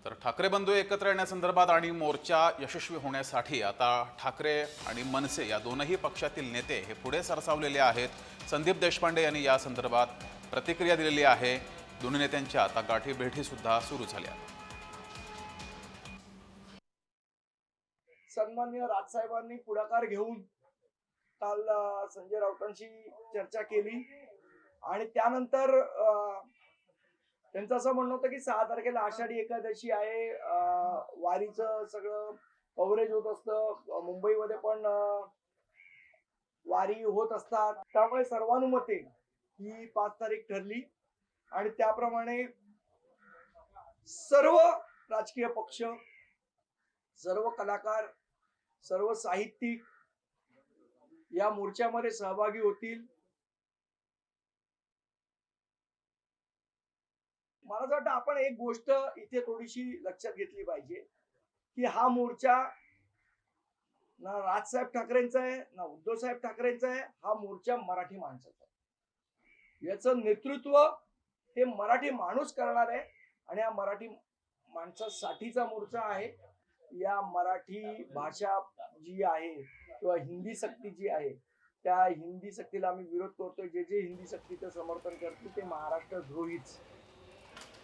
तर ठाकरे बंधू एकत्र येण्यासंदर्भात आणि मोर्चा यशस्वी होण्यासाठी आता ठाकरे आणि मनसे या दोनही पक्षातील नेते हे पुढे सरसावलेले आहेत। संदीप देशपांडे यांनी या संदर्भात प्रतिक्रिया दिलेली आहे। दोन्ही नेत्यांच्या आता गाठी भेटी सुद्धा सुरू झाल्या। सन्माननीय राजसाहेबांनी पुढाकार घेऊन काल संजय राऊतांशी चर्चा केली आणि त्यानंतर त्यांचं असं म्हणणं होतं की 6 तारखेला आषाढी एकादशी आहे, वारीचं सगळं कव्हरेज होत असतं, मुंबईमध्ये पण वारी होत असतात, त्यामुळे सर्वानुमते ही 5 तारीख ठरली आणि त्याप्रमाणे सर्व राजकीय पक्ष, सर्व कलाकार, सर्व साहित्यिक या मोर्चामध्ये सहभागी होतील। मला असं वाटतं आपण एक गोष्ट इथे थोडीशी लक्षात घेतली पाहिजे की हा मोर्चा ना राजसाहेब ठाकरेंचा आहे ना उद्धव साहेब ठाकरेंचा आहे, हा मोर्चा मराठी माणसाचा आहे। याचं नेतृत्व हे मराठी माणूस करणार आहे आणि हा मराठी माणसासाठीचा मोर्चा आहे। या मराठी भाषा जी आहे किंवा हिंदी सक्ती जी आहे त्या हिंदी सक्तीला आम्ही विरोध करतोय। जे जे हिंदी सक्तीचं समर्थन करतील ते महाराष्ट्र द्रोहीच।